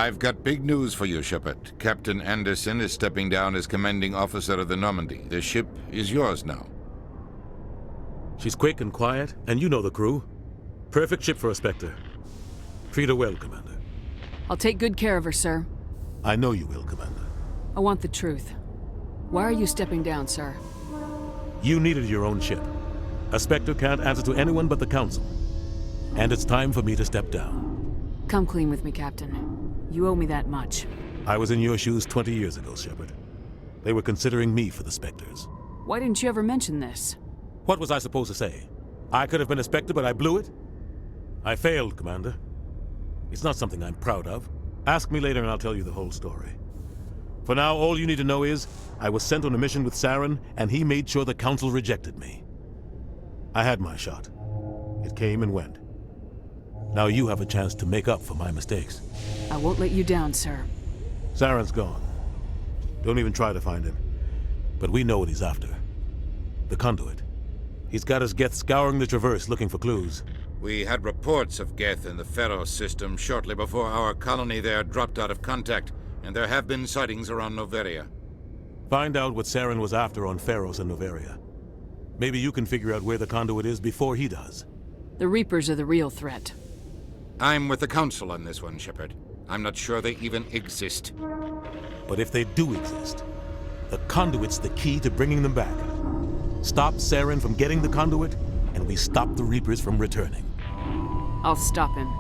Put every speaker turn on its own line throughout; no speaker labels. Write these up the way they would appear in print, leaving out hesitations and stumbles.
I've got big news for you, Shepard. Captain Anderson is stepping down as commanding officer of the Normandy. The ship is yours now.
She's quick and quiet, and you know the crew. Perfect ship for a Spectre. Treat her well, Commander.
I'll take good care of her, sir.
I know you will, Commander.
I want the truth. Why are you stepping down, sir?
You needed your own ship. A Spectre can't answer to anyone but the Council. And it's time for me to step down.
Come clean with me, Captain. You owe me that much.
I was in your shoes 20 years ago, Shepard. They were considering me for the Spectres.
Why didn't you ever mention this?
What was I supposed to say? I could have been a Spectre, but I blew it? I failed, Commander. It's not something I'm proud of. Ask me later and I'll tell you the whole story. For now, all you need to know is, I was sent on a mission with Saren, and he made sure the Council rejected me. I had my shot. It came and went. Now you have a chance to make up for my mistakes.
I won't let you down, sir.
Saren's gone. Don't even try to find him. But we know what he's after. The conduit. He's got his Geth scouring the Traverse looking for clues.
We had reports of Geth in the Pharaoh system shortly before our colony there dropped out of contact, and there have been sightings around Noveria.
Find out what Saren was after on Pharos and Noveria. Maybe you can figure out where the conduit is before he does.
The Reapers are the real threat.
I'm with the Council on this one, Shepard. I'm not sure they even exist.
But if they do exist, the conduit's the key to bringing them back. Stop Saren from getting the conduit, and we stop the Reapers from returning.
I'll stop him.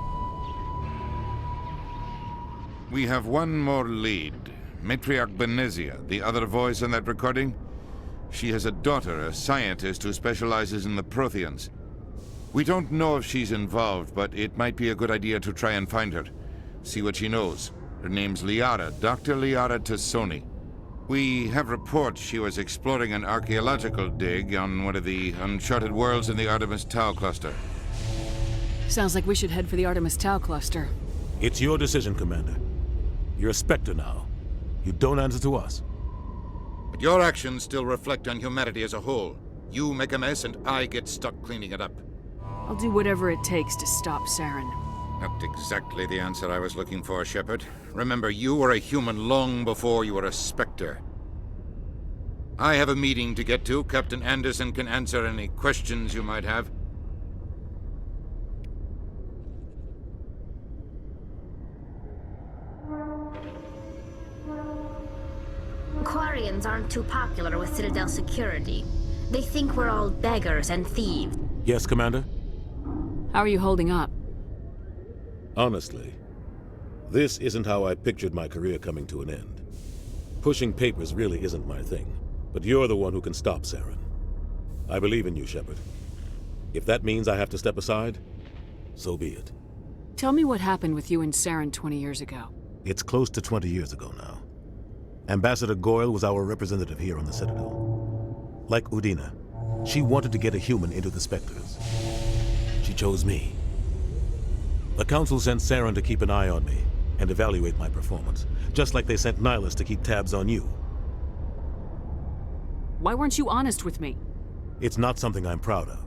We have one more lead. Matriarch Benezia, the other voice in that recording. She has a daughter, a scientist who specializes in the Protheans. We don't know if she's involved, but it might be a good idea to try and find her. See what she knows. Her name's Liara, Dr. Liara Tassoni. We have reports she was exploring an archaeological dig on one of the uncharted worlds in the Artemis Tau cluster.
Sounds like we should head for the Artemis Tau cluster.
It's your decision, Commander. You're a Spectre now. You don't answer to us.
But your actions still reflect on humanity as a whole. You make a mess and I get stuck cleaning it up.
I'll do whatever it takes to stop Saren.
Not exactly the answer I was looking for, Shepard. Remember, you were a human long before you were a Spectre. I have a meeting to get to. Captain Anderson can answer any questions you might have.
Quarians aren't too popular with Citadel security. They think we're all beggars and thieves.
Yes, Commander?
How are you holding up?
Honestly, this isn't how I pictured my career coming to an end. Pushing papers really isn't my thing, but you're the one who can stop Saren. I believe in you, Shepard. If that means I have to step aside, so be it.
Tell me what happened with you and Saren 20 years ago.
It's close to 20 years ago now. Ambassador Goyle was our representative here on the Citadel. Like Udina, she wanted to get a human into the Spectres. She chose me. The Council sent Saren to keep an eye on me and evaluate my performance, just like they sent Nihilus to keep tabs on you.
Why weren't you honest with me?
It's not something I'm proud of.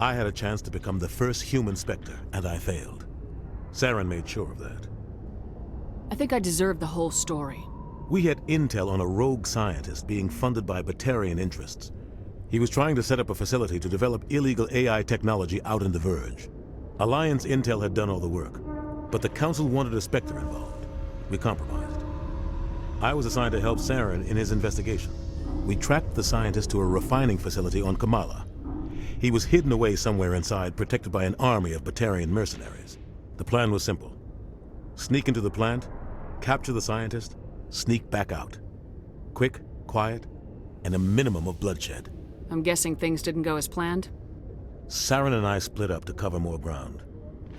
I had a chance to become the first human Spectre, and I failed. Saren made sure of that.
I think I deserve the whole story.
We had intel on a rogue scientist being funded by Batarian interests. He was trying to set up a facility to develop illegal AI technology out in the Verge. Alliance intel had done all the work, but the Council wanted a Spectre involved. We compromised. I was assigned to help Saren in his investigation. We tracked the scientist to a refining facility on Kamala. He was hidden away somewhere inside, protected by an army of Batarian mercenaries. The plan was simple. Sneak into the plant, capture the scientist, sneak back out. Quick, quiet, and a minimum of bloodshed.
I'm guessing things didn't go as planned?
Saren and I split up to cover more ground.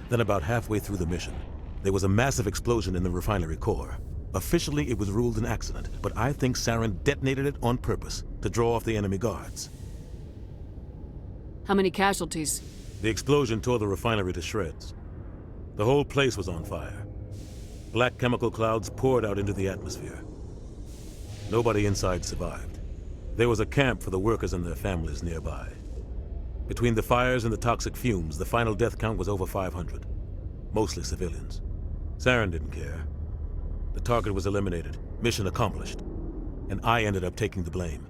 Then about halfway through the mission, there was a massive explosion in the refinery core. Officially, it was ruled an accident, but I think Saren detonated it on purpose to draw off the enemy guards.
How many casualties?
The explosion tore the refinery to shreds. The whole place was on fire. Black chemical clouds poured out into the atmosphere. Nobody inside survived. There was a camp for the workers and their families nearby. Between the fires and the toxic fumes, the final death count was over 500. Mostly civilians. Saren didn't care. The target was eliminated, mission accomplished, and I ended up taking the blame.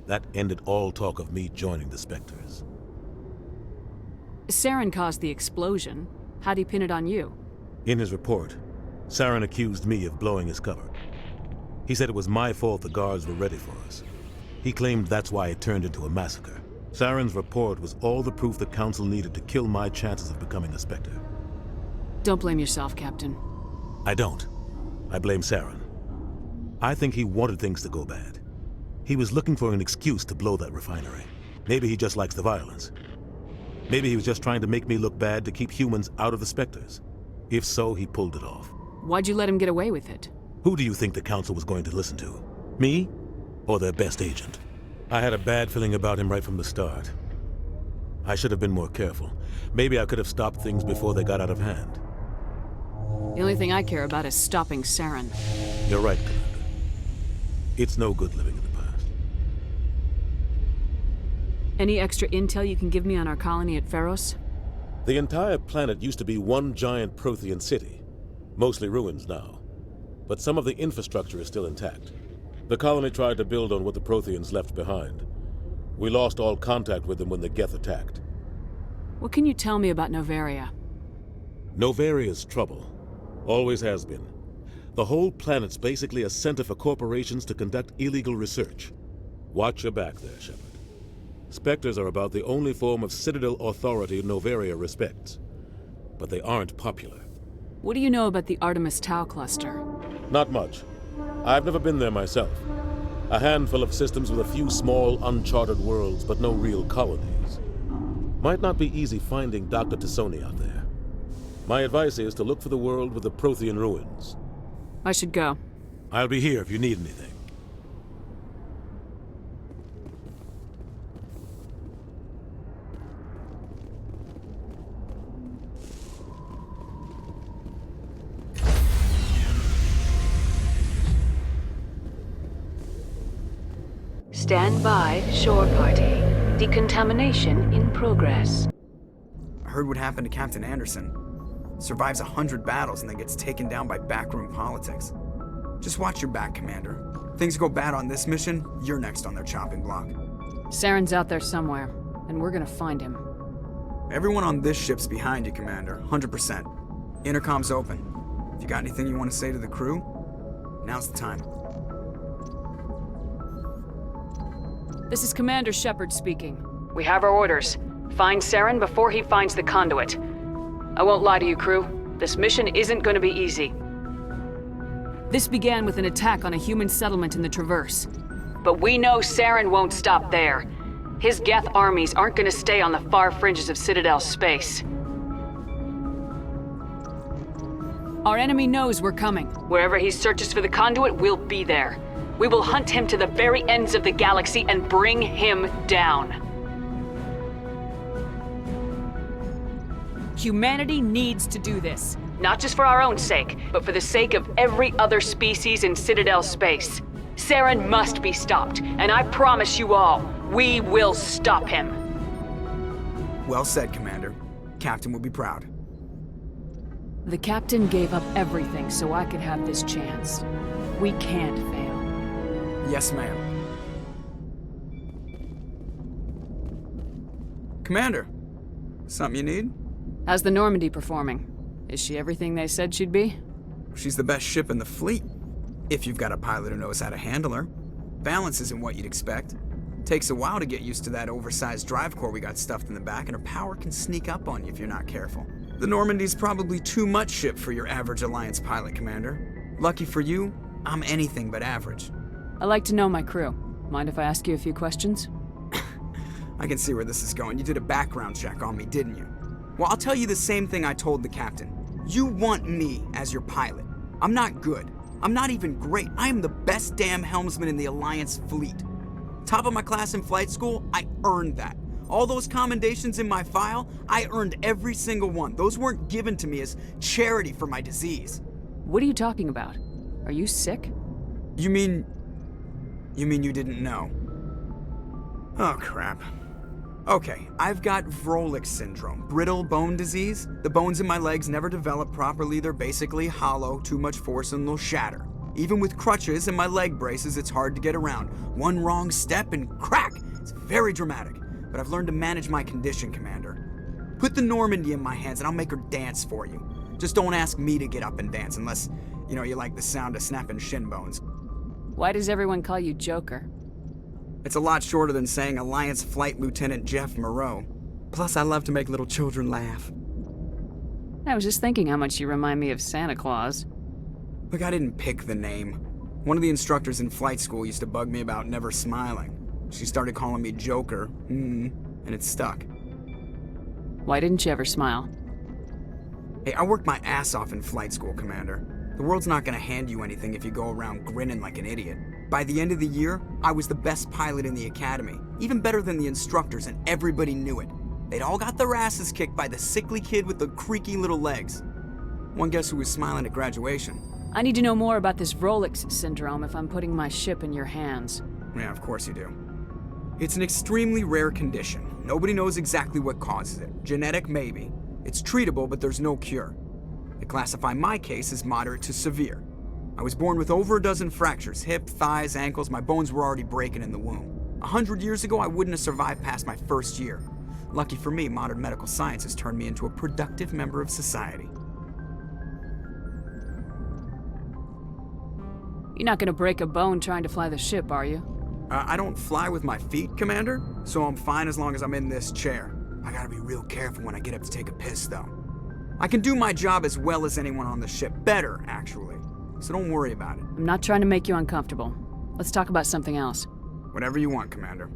That ended all talk of me joining the Spectres.
Saren caused the explosion. How'd he pin it on you?
In his report, Saren accused me of blowing his cover. He said it was my fault the guards were ready for us. He claimed that's why it turned into a massacre. Saren's report was all the proof the Council needed to kill my chances of becoming a Spectre.
Don't blame yourself, Captain.
I don't. I blame Saren. I think he wanted things to go bad. He was looking for an excuse to blow that refinery. Maybe he just likes the violence. Maybe he was just trying to make me look bad to keep humans out of the Spectres. If so, he pulled it off.
Why'd you let him get away with it?
Who do you think the Council was going to listen to? Me? Or their best agent? I had a bad feeling about him right from the start. I should have been more careful. Maybe I could have stopped things before they got out of hand.
The only thing I care about is stopping Saren.
You're right, Commander. It's no good living in the past.
Any extra intel you can give me on our colony at Pharos?
The entire planet used to be one giant Prothean city. Mostly ruins now. But some of the infrastructure is still intact. The colony tried to build on what the Protheans left behind. We lost all contact with them when the Geth attacked.
What can you tell me about Novaria?
Novaria's trouble. Always has been. The whole planet's basically a center for corporations to conduct illegal research. Watch your back there, Shepard. Spectres are about the only form of Citadel authority Novaria respects. But they aren't popular.
What do you know about the Artemis Tau cluster?
Not much. I've never been there myself. A handful of systems with a few small, uncharted worlds, but no real colonies. Might not be easy finding Dr. Tassoni out there. My advice is to look for the world with the Prothean ruins.
I should go.
I'll be here if you need anything.
Stand by, shore party. Decontamination in progress.
I heard what happened to Captain Anderson. Survives 100 battles and then gets taken down by backroom politics. Just watch your back, Commander. Things go bad on this mission, you're next on their chopping block.
Saren's out there somewhere, and we're gonna find him.
Everyone on this ship's behind you, Commander, 100%. Intercom's open. If you got anything you want to say to the crew, now's the time.
This is Commander Shepard speaking.
We have our orders. Find Saren before he finds the conduit. I won't lie to you, crew. This mission isn't going to be easy.
This began with an attack on a human settlement in the Traverse.
But we know Saren won't stop there. His Geth armies aren't going to stay on the far fringes of Citadel space.
Our enemy knows we're coming.
Wherever he searches for the conduit, we'll be there. We will hunt him to the very ends of the galaxy and bring him down.
Humanity needs to do this.
Not just for our own sake, but for the sake of every other species in Citadel space. Saren must be stopped, and I promise you all, we will stop him.
Well said, Commander. Captain will be proud.
The Captain gave up everything so I could have this chance. We can't fail.
Yes, ma'am. Commander, something you need?
How's the Normandy performing? Is she everything they said she'd be?
She's the best ship in the fleet. If you've got a pilot who knows how to handle her. Balance isn't what you'd expect. Takes a while to get used to that oversized drive core we got stuffed in the back, and her power can sneak up on you if you're not careful. The Normandy's probably too much ship for your average Alliance pilot, Commander. Lucky for you, I'm anything but average.
I like to know my crew. Mind if I ask you a few questions?
I can see where this is going. You did a background check on me, didn't you? Well, I'll tell you the same thing I told the captain. You want me as your pilot. I'm not good. I'm not even great. I am the best damn helmsman in the Alliance fleet. Top of my class in flight school, I earned that. All those commendations in my file, I earned every single one. Those weren't given to me as charity for my disease.
What are you talking about? Are you sick?
You mean you didn't know? Oh, crap. Okay, I've got Vrolik syndrome, brittle bone disease. The bones in my legs never develop properly. They're basically hollow, too much force and they'll shatter. Even with crutches and my leg braces, it's hard to get around. One wrong step and crack! It's very dramatic, but I've learned to manage my condition, Commander. Put the Normandy in my hands and I'll make her dance for you. Just don't ask me to get up and dance unless, you like the sound of snapping shin bones.
Why does everyone call you Joker?
It's a lot shorter than saying Alliance Flight Lieutenant Jeff Moreau. Plus, I love to make little children laugh.
I was just thinking how much you remind me of Santa Claus.
Look, I didn't pick the name. One of the instructors in flight school used to bug me about never smiling. She started calling me Joker, and it stuck.
Why didn't you ever smile?
Hey, I worked my ass off in flight school, Commander. The world's not gonna hand you anything if you go around grinning like an idiot. By the end of the year, I was the best pilot in the academy, even better than the instructors, and everybody knew it. They'd all got their asses kicked by the sickly kid with the creaky little legs. One guess who was smiling at graduation?
I need to know more about this Vrolik syndrome if I'm putting my ship in your hands.
Yeah, of course you do. It's an extremely rare condition. Nobody knows exactly what causes it. Genetic, maybe. It's treatable, but there's no cure. They classify my case as moderate to severe. I was born with over a dozen fractures, hip, thighs, ankles. My bones were already breaking in the womb. 100 years ago, I wouldn't have survived past my first year. Lucky for me, modern medical science has turned me into a productive member of society.
You're not gonna break a bone trying to fly the ship, are you?
I don't fly with my feet, Commander, so I'm fine as long as I'm in this chair. I gotta be real careful when I get up to take a piss, though. I can do my job as well as anyone on the ship. Better, actually. So don't worry about it.
I'm not trying to make you uncomfortable. Let's talk about something else.
Whatever you want, Commander.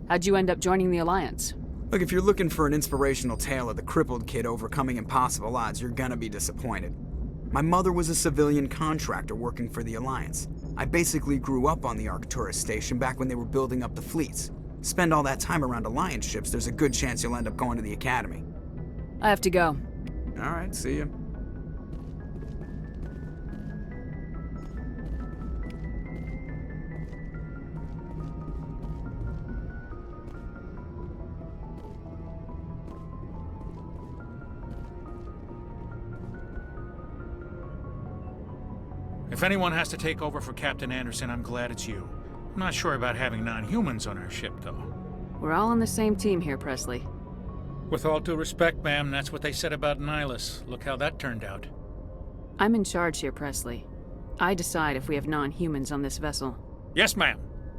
How'd you end up joining the Alliance?
Look, if you're looking for an inspirational tale of the crippled kid overcoming impossible odds, you're gonna be disappointed. My mother was a civilian contractor working for the Alliance. I basically grew up on the Arcturus station back when they were building up the fleets. Spend all that time around Alliance ships, there's a good chance you'll end up going to the Academy.
I have to go.
All right, see ya.
If anyone has to take over for Captain Anderson, I'm glad it's you. I'm not sure about having non-humans on our ship, though.
We're all on the same team here, Presley.
With all due respect, ma'am, that's what they said about Nihilus. Look how that turned out.
I'm in charge here, Presley. I decide if we have non-humans on this vessel.
Yes, ma'am.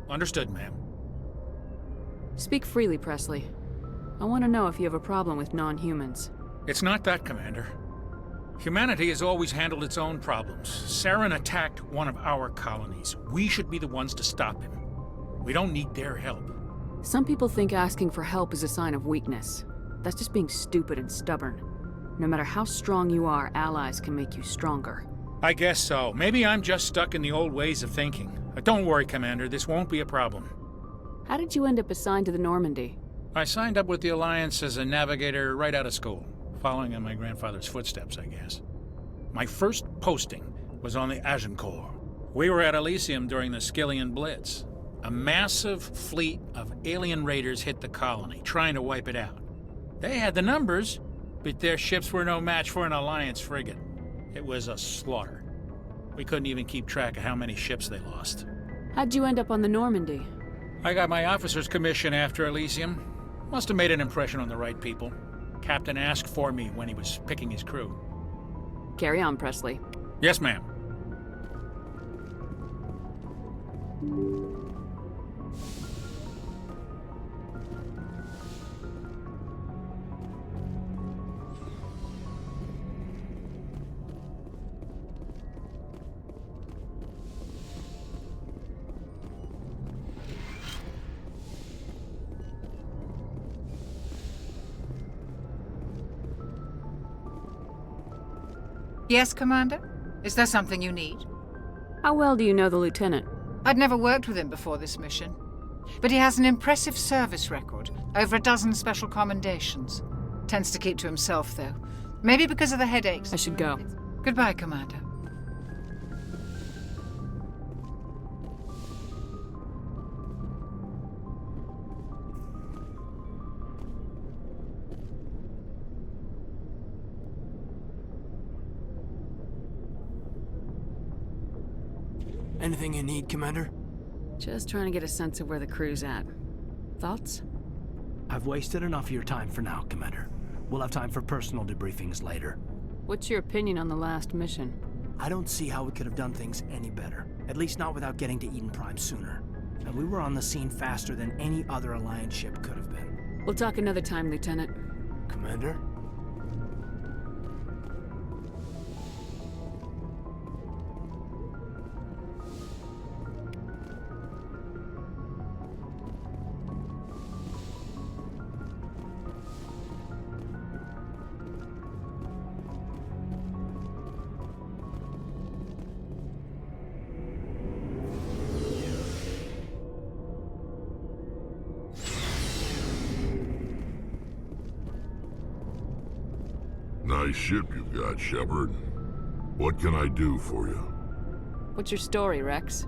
Understood, ma'am.
Speak freely, Presley. I want to know if you have a problem with non-humans.
It's not that, Commander. Humanity has always handled its own problems. Saren attacked one of our colonies. We should be the ones to stop him. We don't need their help.
Some people think asking for help is a sign of weakness. That's just being stupid and stubborn. No matter how strong you are, allies can make you stronger.
I guess so. Maybe I'm just stuck in the old ways of thinking. But don't worry, Commander. This won't be a problem.
How did you end up assigned to the Normandy?
I signed up with the Alliance as a navigator right out of school. Following in my grandfather's footsteps, I guess. My first posting was on the Agincourt. We were at Elysium during the Skillian Blitz. A massive fleet of alien raiders hit the colony, trying to wipe it out. They had the numbers, but their ships were no match for an Alliance frigate. It was a slaughter. We couldn't even keep track of how many ships they lost.
How'd you end up on the Normandy?
I got my officer's commission after Elysium. Must have made an impression on the right people. Captain asked for me when he was picking his crew.
Carry on, Presley.
Yes, ma'am.
Yes, Commander? Is there something you need?
How well do you know the Lieutenant?
I'd never worked with him before this mission. But he has an impressive service record, over a dozen special commendations. Tends to keep to himself, though. Maybe because of the headaches.
I should go.
Goodbye, Commander.
Anything you need, Commander?
Just trying to get a sense of where the crew's at. Thoughts?
I've wasted enough of your time for now, Commander. We'll have time for personal debriefings later.
What's your opinion on the last mission?
I don't see how we could have done things any better. At least not without getting to Eden Prime sooner. And we were on the scene faster than any other Alliance ship could have been.
We'll talk another time, Lieutenant.
Commander?
Nice ship you've got, Shepard. What can I do for you?
What's your story, Rex?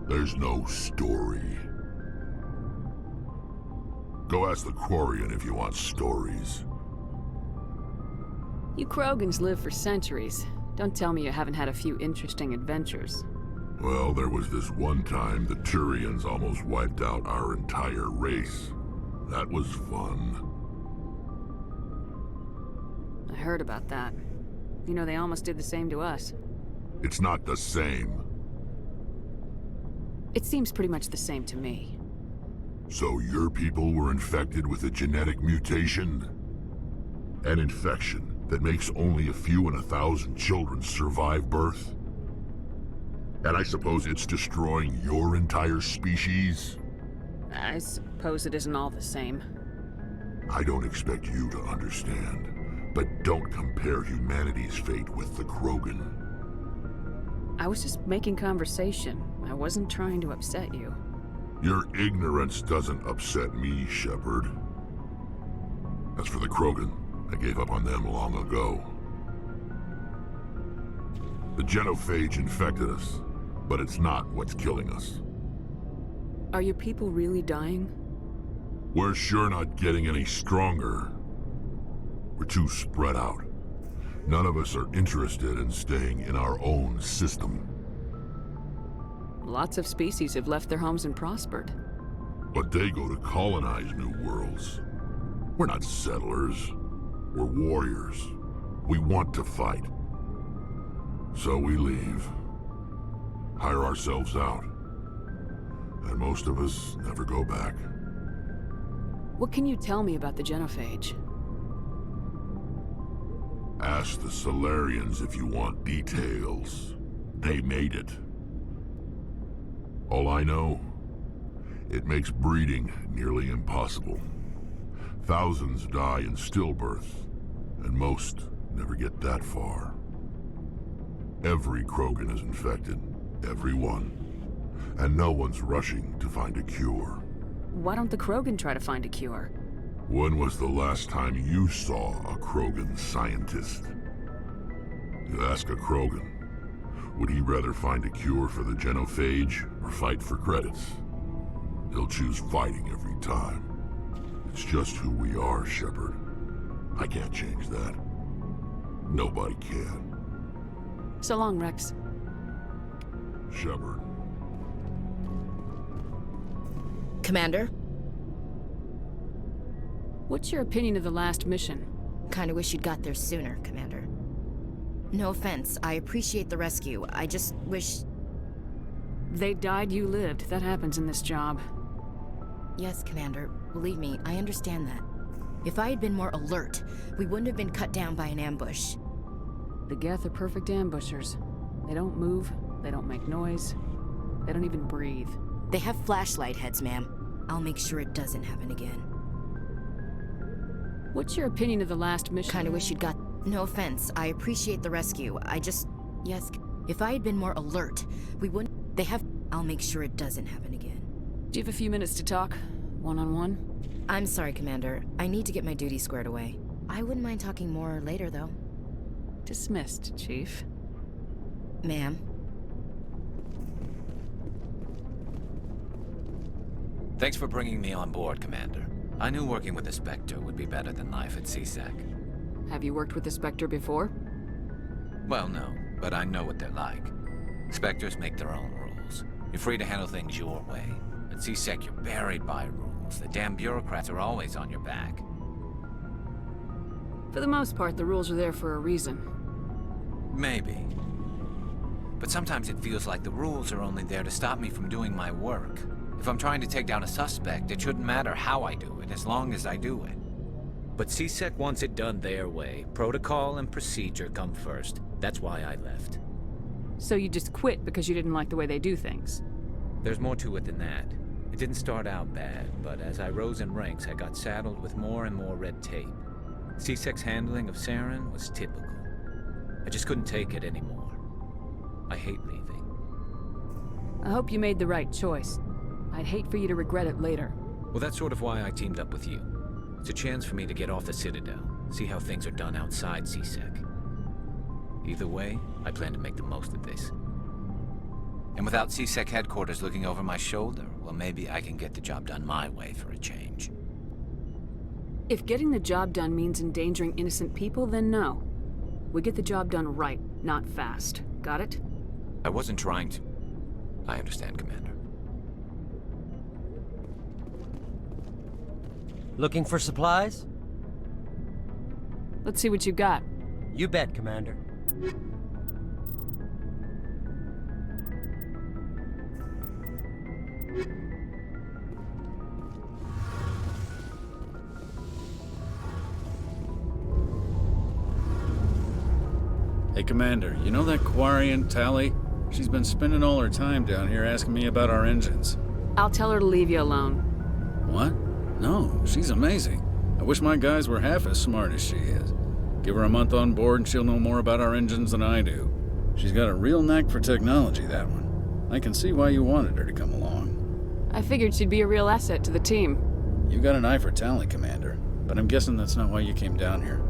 There's no story. Go ask the Quarian if you want stories.
You Krogans live for centuries. Don't tell me you haven't had a few interesting adventures.
Well, there was this one time the Turians almost wiped out our entire race. That was fun.
I heard about that. You know, they almost did the same to us.
It's not the same.
It seems pretty much the same to me.
So your people were infected with a genetic mutation? An infection that makes only a few in 1,000 children survive birth? And I suppose it's destroying your entire species?
I suppose it isn't all the same.
I don't expect you to understand. But don't compare humanity's fate with the Krogan.
I was just making conversation. I wasn't trying to upset you.
Your ignorance doesn't upset me, Shepard. As for the Krogan, I gave up on them long ago. The genophage infected us, but it's not what's killing us.
Are your people really dying?
We're sure not getting any stronger. We're too spread out. None of us are interested in staying in our own system.
Lots of species have left their homes and prospered.
But they go to colonize new worlds. We're not settlers. We're warriors. We want to fight. So we leave. Hire ourselves out. And most of us never go back.
What can you tell me about the genophage?
Ask the Solarians if you want details. They made it. All I know, it makes breeding nearly impossible. Thousands die in stillbirth, and most never get that far. Every Krogan is infected, every one. And no one's rushing to find a cure.
Why don't the Krogan try to find a cure?
When was the last time you saw a Krogan scientist? You ask a Krogan, would he rather find a cure for the genophage or fight for credits? He'll choose fighting every time. It's just who we are, Shepard. I can't change that. Nobody can.
So long, Rex.
Shepard.
Commander?
What's your opinion of the last mission?
Kinda wish you'd got there sooner, Commander. No offense, I appreciate the rescue. I just wish...
They died, you lived. That happens in this job.
Yes, Commander. Believe me, I understand that. If I had been more alert, we wouldn't have been cut down by an ambush.
The Geth are perfect ambushers. They don't move, they don't make noise, they don't even breathe.
They have flashlight heads, ma'am. I'll make sure it doesn't happen again.
What's your opinion of the last mission?
Kinda wish you'd got... No offense, I appreciate the rescue. I just... Yes, if I had been more alert, we wouldn't... They have... I'll make sure it doesn't happen again.
Do you have a few minutes to talk? One-on-one?
I'm sorry, Commander. I need to get my duty squared away. I wouldn't mind talking more later, though.
Dismissed, Chief.
Ma'am.
Thanks for bringing me on board, Commander. I knew working with the Spectre would be better than life at CSEC.
Have you worked with the Spectre before?
Well, no, but I know what they're like. Spectres make their own rules. You're free to handle things your way. At C-Sec, you're buried by rules. The damn bureaucrats are always on your back.
For the most part, the rules are there for a reason.
Maybe. But sometimes it feels like the rules are only there to stop me from doing my work. If I'm trying to take down a suspect, it shouldn't matter how I do it, as long as I do it. But C-Sec wants it done their way. Protocol and procedure come first. That's why I left.
So you just quit because you didn't like the way they do things?
There's more to it than that. It didn't start out bad, but as I rose in ranks, I got saddled with more and more red tape. C-Sec's handling of Saren was typical. I just couldn't take it anymore. I hate leaving.
I hope you made the right choice. I'd hate for you to regret it later.
Well, that's sort of why I teamed up with you. It's a chance for me to get off the Citadel, see how things are done outside C-Sec. Either way, I plan to make the most of this. And without C-Sec headquarters looking over my shoulder, well, maybe I can get the job done my way for a change.
If getting the job done means endangering innocent people, then no. We get the job done right, not fast. Got it?
I wasn't trying to. I understand, Commander.
Looking for supplies?
Let's see what you got.
You bet, Commander.
Hey, Commander, you know that Quarian, Tally? She's been spending all her time down here asking me about our engines.
I'll tell her to leave you alone.
What? No, she's amazing. I wish my guys were half as smart as she is. Give her a month on board and she'll know more about our engines than I do. She's got a real knack for technology, that one. I can see why you wanted her to come along.
I figured she'd be a real asset to the team.
You got an eye for talent, Commander, but I'm guessing that's not why you came down here.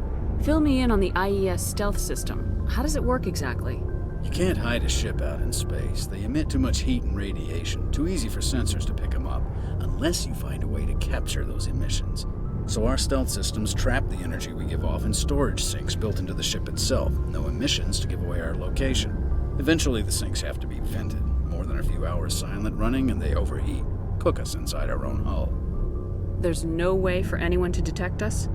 Fill me in on the IES stealth system. How does it work exactly?
You can't hide a ship out in space. They emit too much heat and radiation, too easy for sensors to pick them up, unless you find a way to capture those emissions. So our stealth systems trap the energy we give off in storage sinks built into the ship itself. No emissions to give away our location. Eventually the sinks have to be vented. More than a few hours silent running and they overheat. Cook us inside our own hull.
There's no way for anyone to detect us?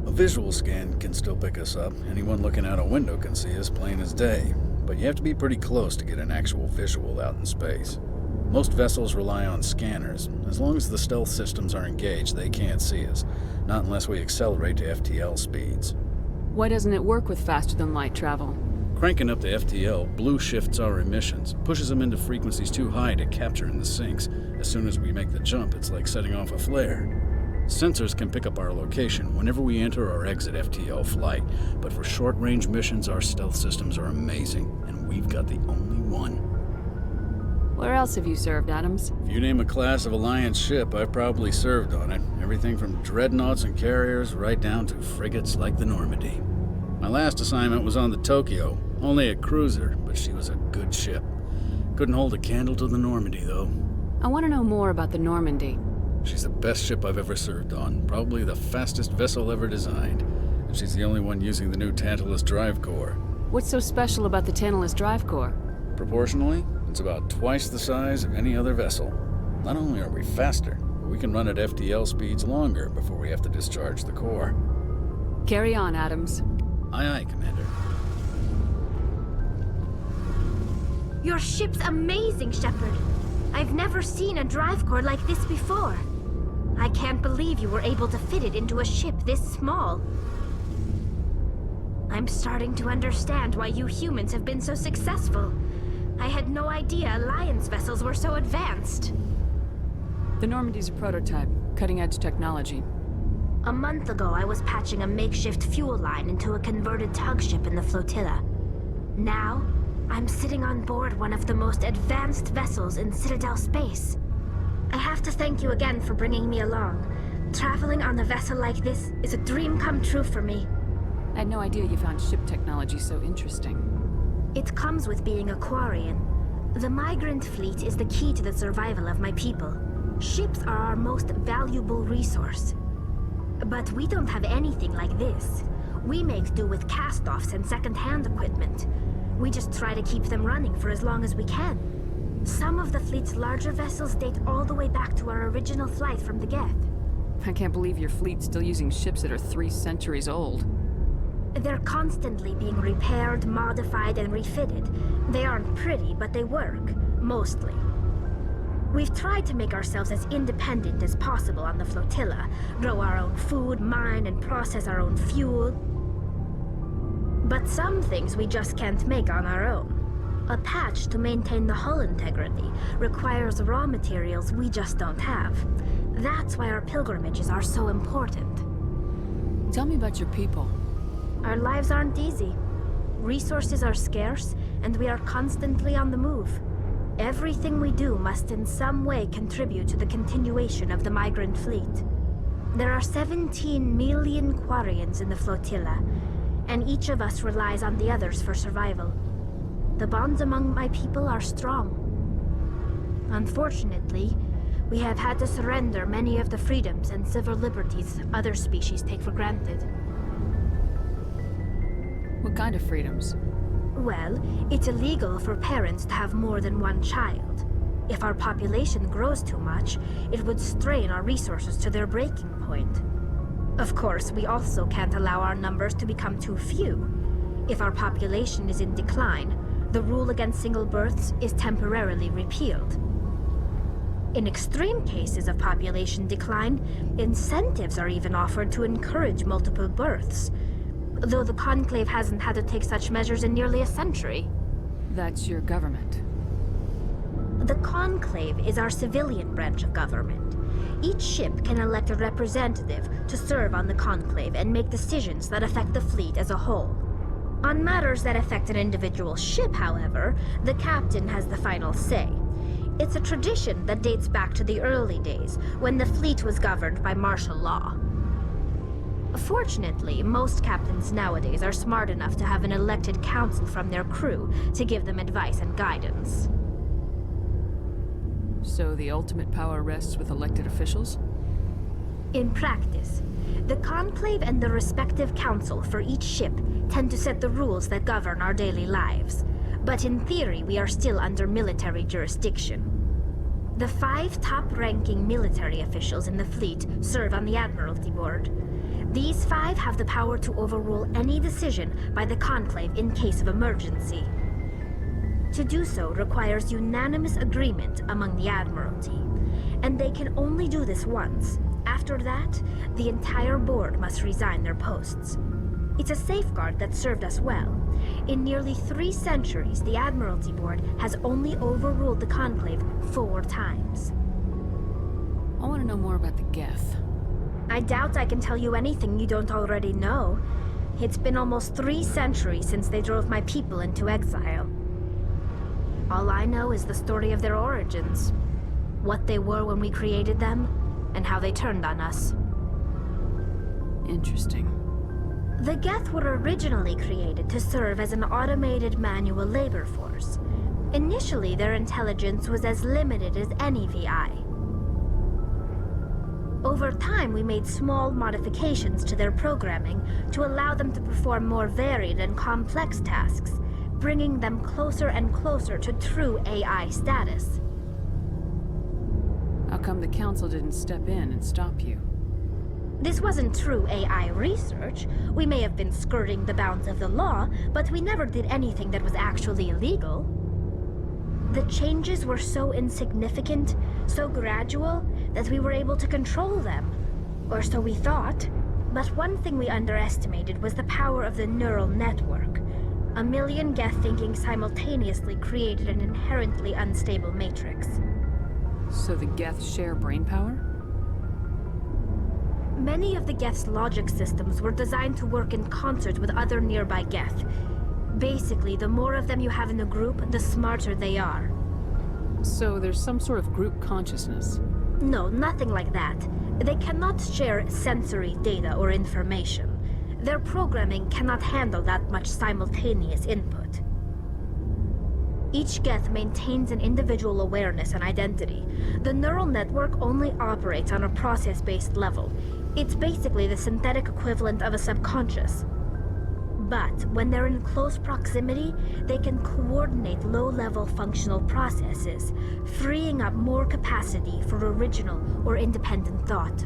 A visual scan can still pick us up. Anyone looking out a window can see us plain as day. But you have to be pretty close to get an actual visual out in space. Most vessels rely on scanners. As long as the stealth systems are engaged, they can't see us. Not unless we accelerate to FTL speeds.
Why doesn't it work with faster-than-light travel?
Cranking up the FTL blue shifts our emissions, pushes them into frequencies too high to capture in the sinks. As soon as we make the jump, it's like setting off a flare. Sensors can pick up our location whenever we enter or exit FTL flight, but for short-range missions, our stealth systems are amazing, and we've got the only one.
Where else have you served, Adams?
If you name a class of Alliance ship, I've probably served on it. Everything from dreadnoughts and carriers right down to frigates like the Normandy. My last assignment was on the Tokyo, only a cruiser, but she was a good ship. Couldn't hold a candle to the Normandy, though.
I want to know more about the Normandy.
She's the best ship I've ever served on, probably the fastest vessel ever designed. And she's the only one using the new Tantalus drive core.
What's so special about the Tantalus drive core?
Proportionally, it's about twice the size of any other vessel. Not only are we faster, but we can run at FTL speeds longer before we have to discharge the core.
Carry on, Adams.
Aye, aye, Commander.
Your ship's amazing, Shepard. I've never seen a drive core like this before. I can't believe you were able to fit it into a ship this small. I'm starting to understand why you humans have been so successful. I had no idea Alliance vessels were so advanced.
The Normandy's a prototype, cutting-edge technology.
A month ago, I was patching a makeshift fuel line into a converted tug ship in the flotilla. Now, I'm sitting on board one of the most advanced vessels in Citadel space. I have to thank you again for bringing me along. Traveling on a vessel like this is a dream come true for me.
I had no idea you found ship technology so interesting.
It comes with being a Quarian. The migrant fleet is the key to the survival of my people. Ships are our most valuable resource. But we don't have anything like this. We make do with cast-offs and second-hand equipment. We just try to keep them running for as long as we can. Some of the fleet's larger vessels date all the way back to our original flight from the Geth.
I can't believe your fleet's still using ships that are 3 centuries old.
They're constantly being repaired, modified, and refitted. They aren't pretty, but they work. Mostly. We've tried to make ourselves as independent as possible on the flotilla. Grow our own food, mine, and process our own fuel. But some things we just can't make on our own. A patch to maintain the hull integrity requires raw materials we just don't have. That's why our pilgrimages are so important.
Tell me about your people.
Our lives aren't easy. Resources are scarce, and we are constantly on the move. Everything we do must in some way contribute to the continuation of the migrant fleet. There are 17 million Quarians in the flotilla, and each of us relies on the others for survival. The bonds among my people are strong. Unfortunately, we have had to surrender many of the freedoms and civil liberties other species take for granted.
What kind of freedoms?
Well, it's illegal for parents to have more than one child. If our population grows too much, it would strain our resources to their breaking point. Of course, we also can't allow our numbers to become too few. If our population is in decline, the rule against single births is temporarily repealed. In extreme cases of population decline, incentives are even offered to encourage multiple births, though the Conclave hasn't had to take such measures in nearly a century.
That's your government.
The Conclave is our civilian branch of government. Each ship can elect a representative to serve on the Conclave and make decisions that affect the fleet as a whole. On matters that affect an individual ship, however, the captain has the final say. It's a tradition that dates back to the early days, when the fleet was governed by martial law. Fortunately, most captains nowadays are smart enough to have an elected council from their crew to give them advice and guidance.
So the ultimate power rests with elected officials?
In practice, the Conclave and the respective council for each ship tend to set the rules that govern our daily lives. But in theory, we are still under military jurisdiction. The 5 top-ranking military officials in the fleet serve on the Admiralty Board. These 5 have the power to overrule any decision by the Conclave in case of emergency. To do so requires unanimous agreement among the Admiralty, and they can only do this once. After that, the entire board must resign their posts. It's a safeguard that served us well. In nearly 3 centuries, the Admiralty Board has only overruled the Conclave 4 times.
I want to know more about the Geth.
I doubt I can tell you anything you don't already know. It's been almost 3 centuries since they drove my people into exile. All I know is the story of their origins, what they were when we created them, and how they turned on us.
Interesting.
The Geth were originally created to serve as an automated manual labor force. Initially, their intelligence was as limited as any VI. Over time, we made small modifications to their programming to allow them to perform more varied and complex tasks, bringing them closer and closer to true AI status.
How come the Council didn't step in and stop you?
This wasn't true AI research. We may have been skirting the bounds of the law, but we never did anything that was actually illegal. The changes were so insignificant, so gradual, that we were able to control them. Or so we thought. But one thing we underestimated was the power of the neural network. 1 million Geth thinking simultaneously created an inherently unstable matrix.
So the Geth share brainpower?
Many of the Geth's logic systems were designed to work in concert with other nearby Geth. Basically, the more of them you have in a group, the smarter they are.
So there's some sort of group consciousness?
No, nothing like that. They cannot share sensory data or information. Their programming cannot handle that much simultaneous input. Each Geth maintains an individual awareness and identity. The neural network only operates on a process-based level. It's basically the synthetic equivalent of a subconscious. But when they're in close proximity, they can coordinate low-level functional processes, freeing up more capacity for original or independent thought.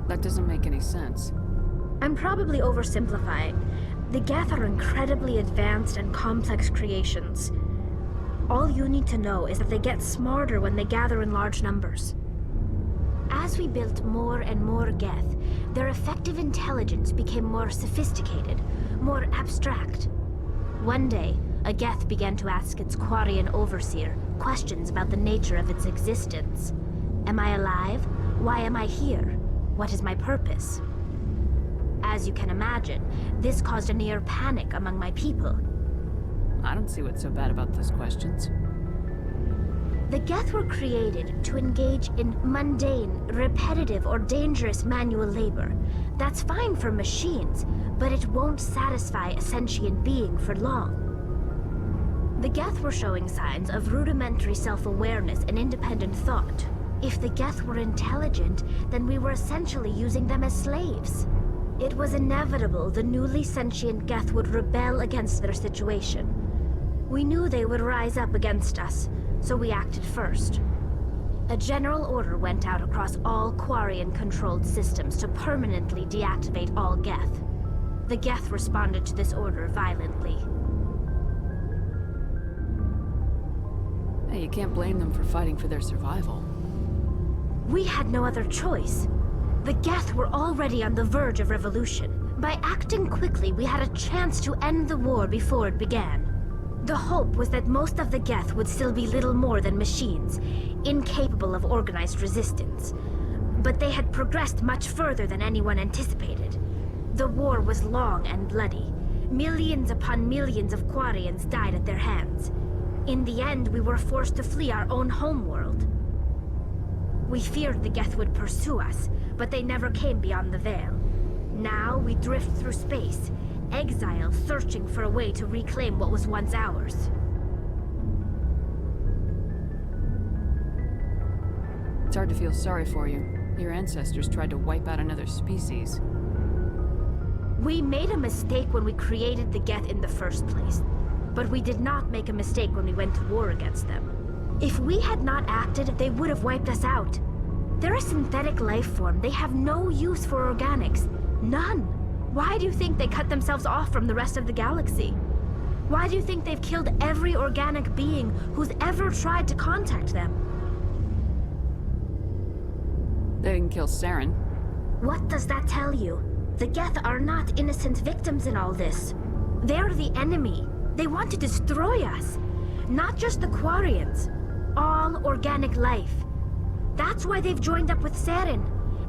That doesn't make any sense.
I'm probably oversimplifying. The Geth are incredibly advanced and complex creations. All you need to know is that they get smarter when they gather in large numbers. As we built more and more Geth, their effective intelligence became more sophisticated, more abstract. One day, a Geth began to ask its Quarian overseer questions about the nature of its existence. Am I alive? Why am I here? What is my purpose? As you can imagine, this caused a near panic among my people.
I don't see what's so bad about those questions.
The Geth were created to engage in mundane, repetitive, or dangerous manual labor. That's fine for machines, but it won't satisfy a sentient being for long. The Geth were showing signs of rudimentary self-awareness and independent thought. If the Geth were intelligent, then we were essentially using them as slaves. It was inevitable the newly sentient Geth would rebel against their situation. We knew they would rise up against us, so we acted first. A general order went out across all Quarian-controlled systems to permanently deactivate all Geth. The Geth responded to this order violently.
Hey, you can't blame them for fighting for their survival.
We had no other choice. The Geth were already on the verge of revolution. By acting quickly, we had a chance to end the war before it began. The hope was that most of the Geth would still be little more than machines, incapable of organized resistance. But they had progressed much further than anyone anticipated. The war was long and bloody. Millions upon millions of Quarians died at their hands. In the end, we were forced to flee our own homeworld. We feared the Geth would pursue us, but they never came beyond the Veil. Now we drift through space, exile searching for a way to reclaim what was once ours.
It's hard to feel sorry for you. Your ancestors tried to wipe out another species.
We made a mistake when we created the Geth in the first place, but we did not make a mistake when we went to war against them. If we had not acted, they would have wiped us out. They're a synthetic life form. They have no use for organics. None. Why do you think they cut themselves off from the rest of the galaxy? Why do you think they've killed every organic being who's ever tried to contact them?
They didn't kill Saren.
What does that tell you? The Geth are not innocent victims in all this. They're the enemy. They want to destroy us. Not just the Quarians. All organic life. That's why they've joined up with Saren.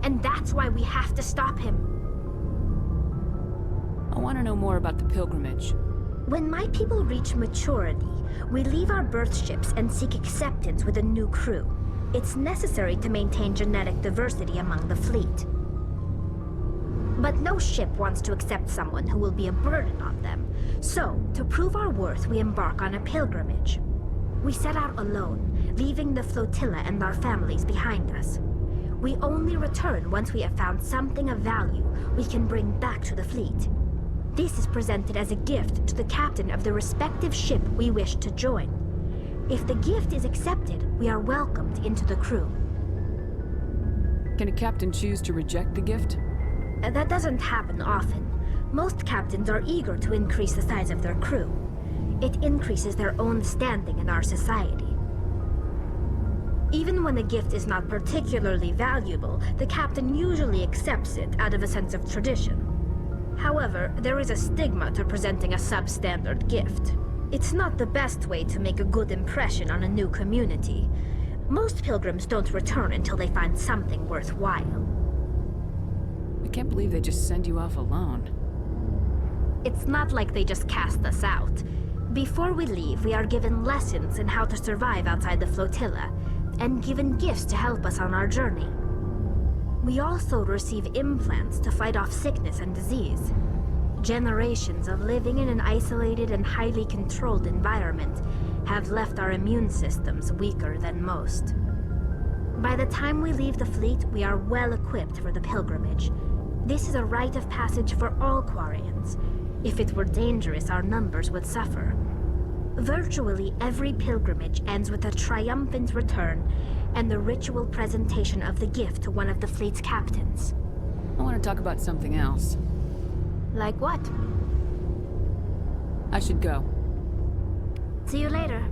And that's why we have to stop him.
I want to know more about the pilgrimage.
When my people reach maturity, we leave our birth ships and seek acceptance with a new crew. It's necessary to maintain genetic diversity among the fleet. But no ship wants to accept someone who will be a burden on them. So, to prove our worth, we embark on a pilgrimage. We set out alone, leaving the flotilla and our families behind us. We only return once we have found something of value we can bring back to the fleet. This is presented as a gift to the captain of the respective ship we wish to join. If the gift is accepted, we are welcomed into the crew.
Can a captain choose to reject the gift?
That doesn't happen often. Most captains are eager to increase the size of their crew. It increases their own standing in our society. Even when the gift is not particularly valuable, the captain usually accepts it out of a sense of tradition. However, there is a stigma to presenting a substandard gift. It's not the best way to make a good impression on a new community. Most pilgrims don't return until they find something worthwhile.
I can't believe they just send you off alone.
It's not like they just cast us out. Before we leave, we are given lessons in how to survive outside the flotilla, and given gifts to help us on our journey. We also receive implants to fight off sickness and disease. Generations of living in an isolated and highly controlled environment have left our immune systems weaker than most. By the time we leave the fleet, we are well equipped for the pilgrimage. This is a rite of passage for all Quarians. If it were dangerous, our numbers would suffer. Virtually every pilgrimage ends with a triumphant return and the ritual presentation of the gift to one of the fleet's captains.
I want to talk about something else.
Like what?
I should go.
See you later.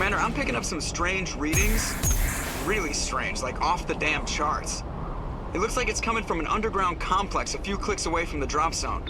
Commander, I'm picking up some strange readings. Really strange, like off the damn charts. It looks like it's coming from an underground complex a few clicks away from the drop zone.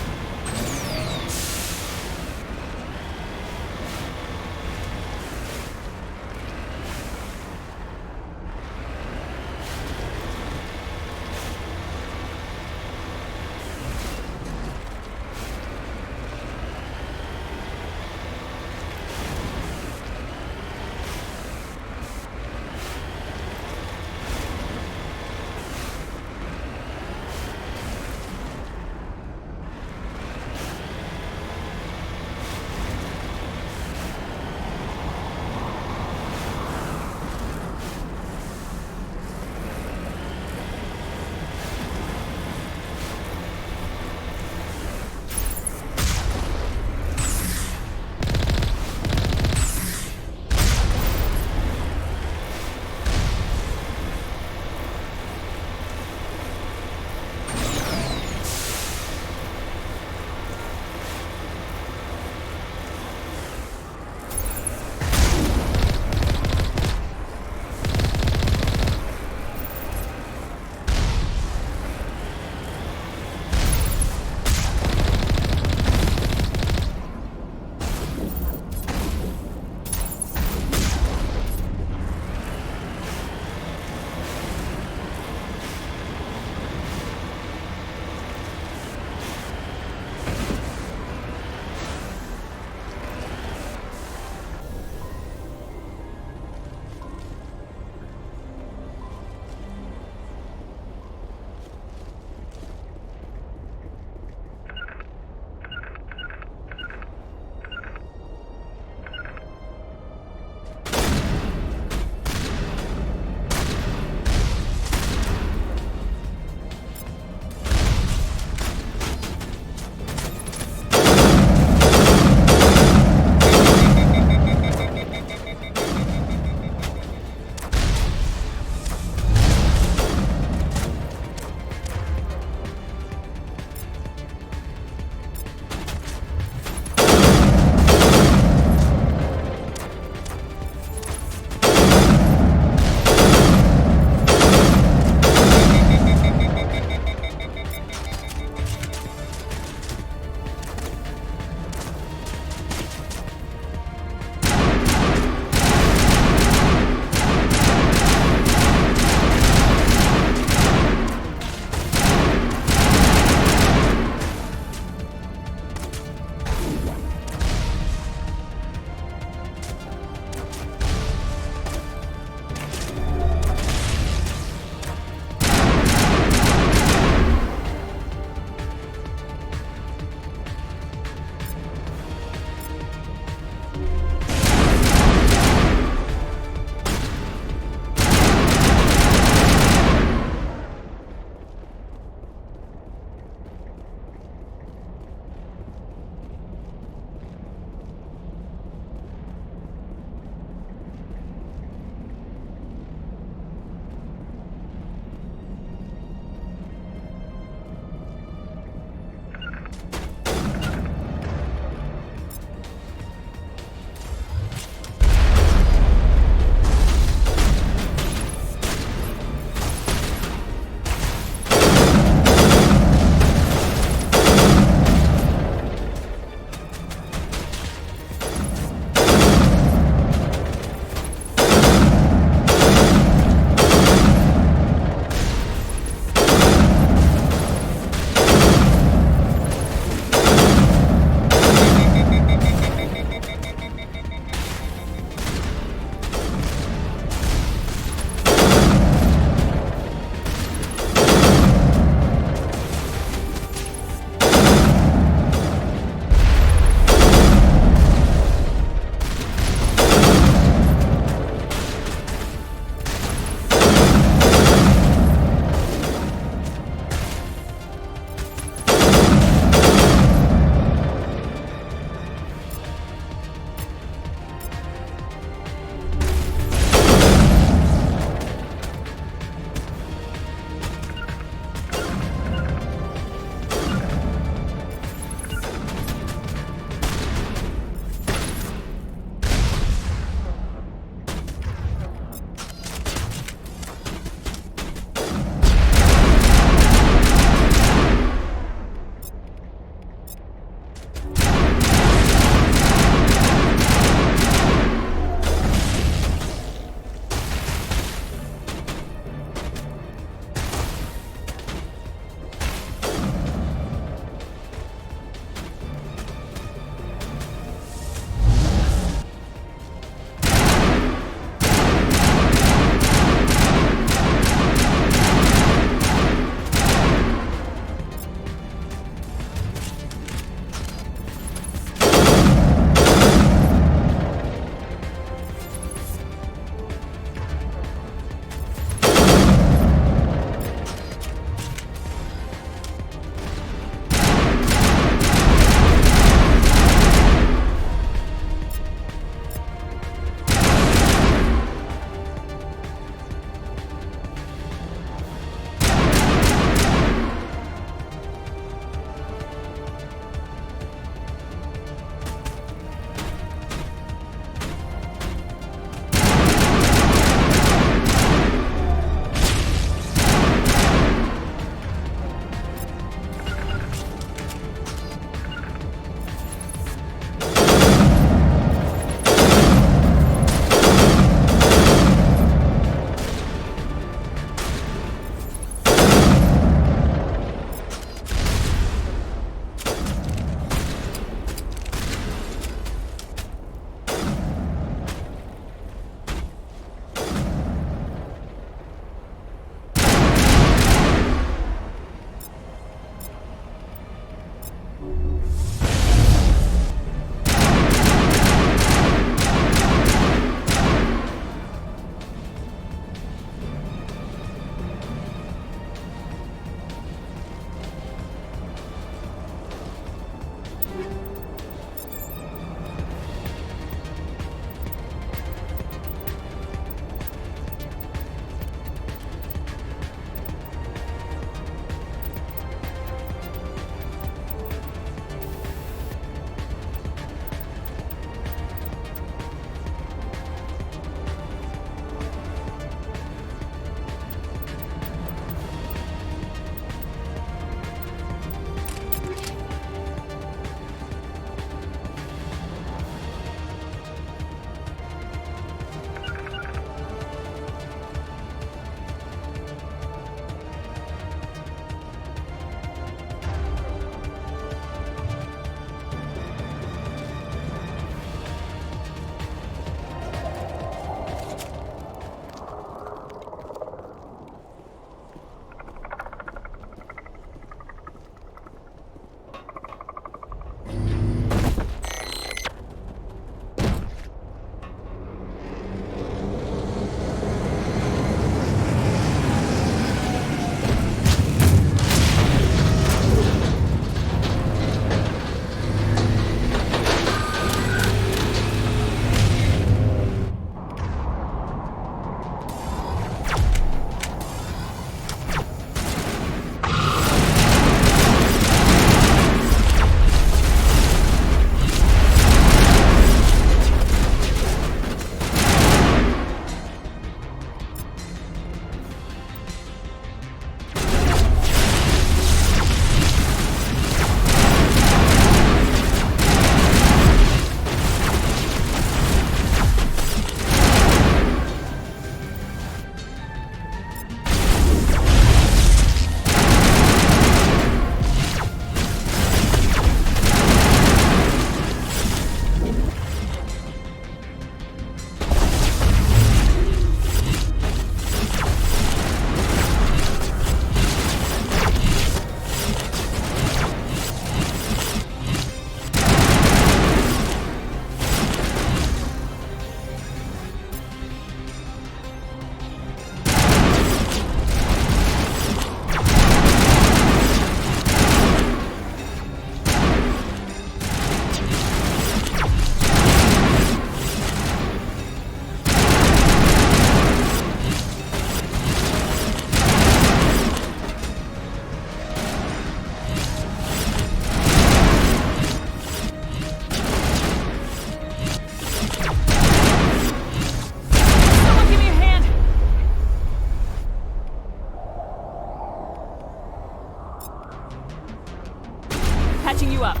Patching you up.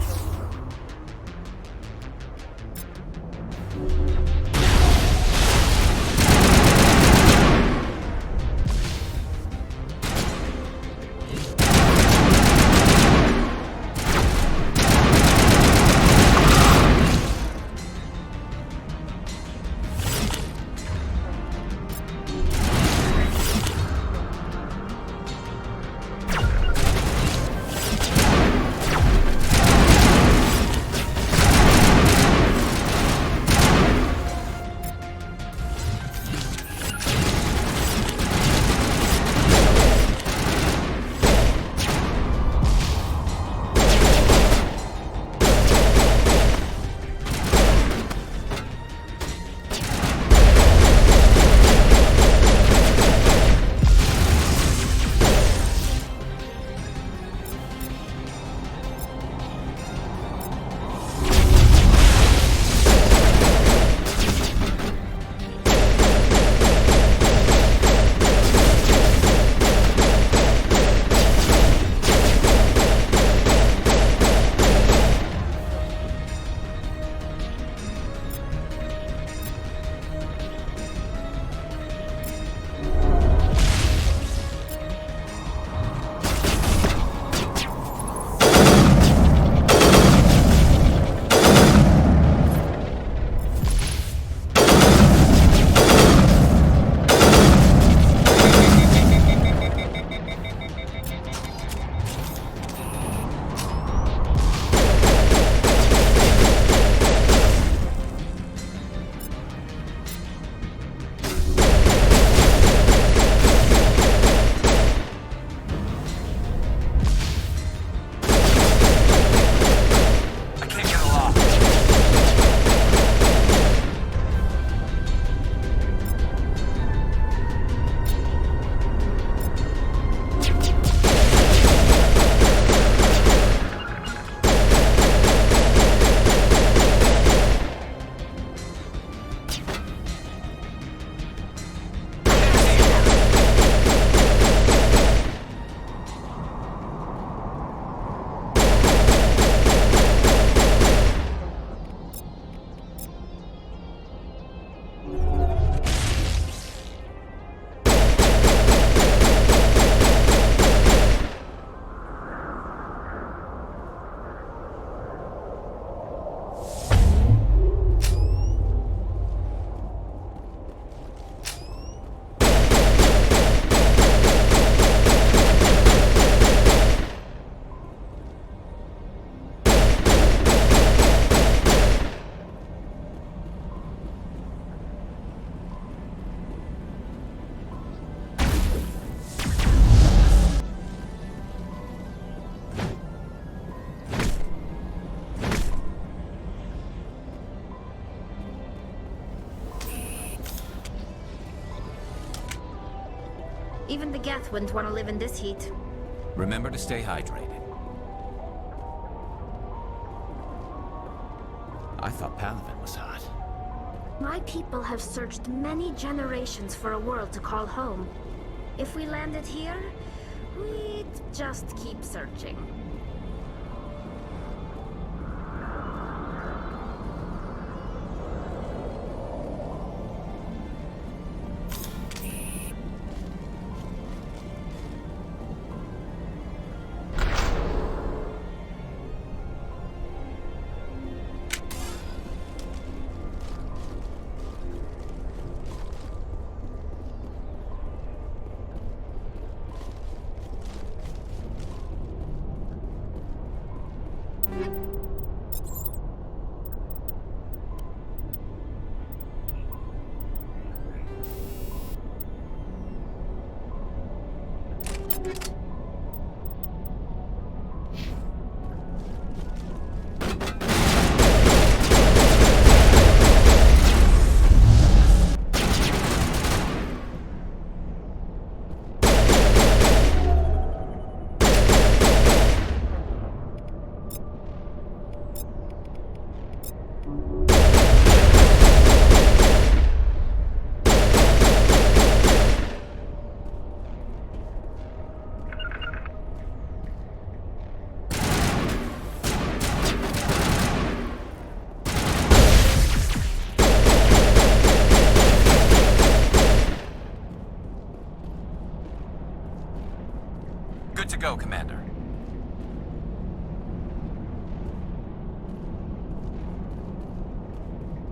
Even the Geth wouldn't want to live in this heat.
Remember to stay hydrated. I thought Palaven was hot.
My people have searched many generations for a world to call home. If we landed here, we'd just keep searching.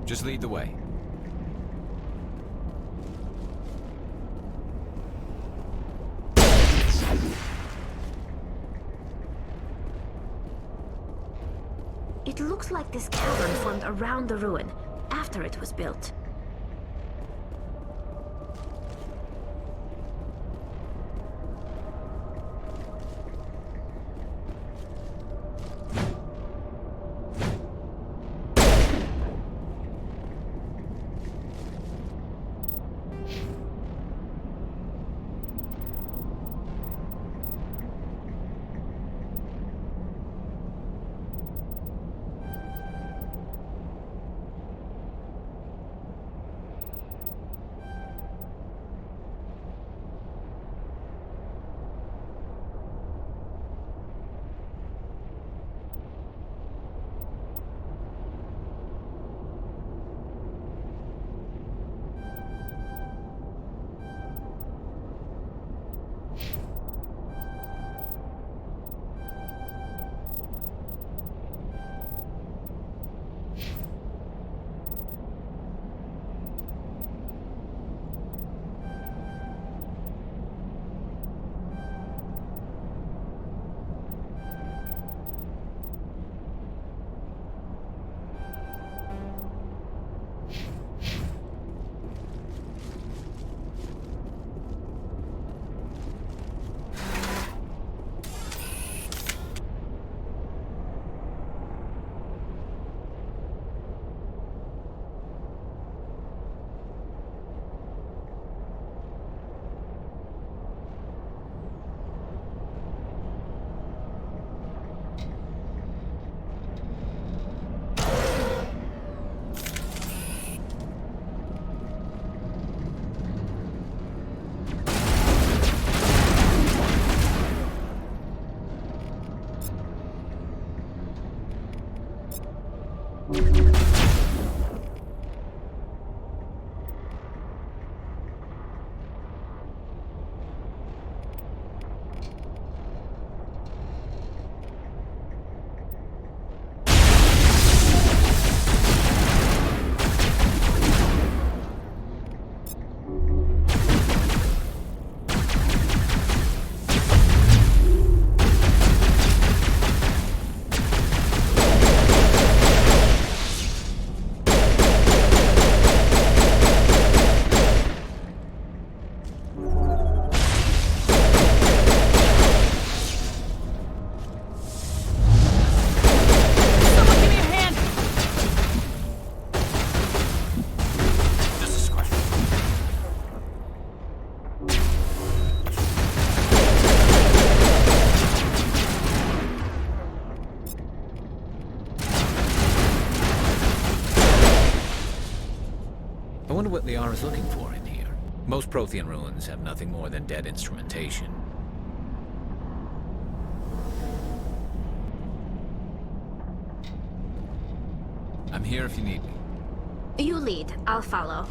Just lead the way.
It looks like this cavern formed around the ruin, after it was built.
I wonder what Liara's looking for in here. Most Prothean ruins have nothing more than dead instrumentation. I'm here if you need me.
You lead, I'll follow.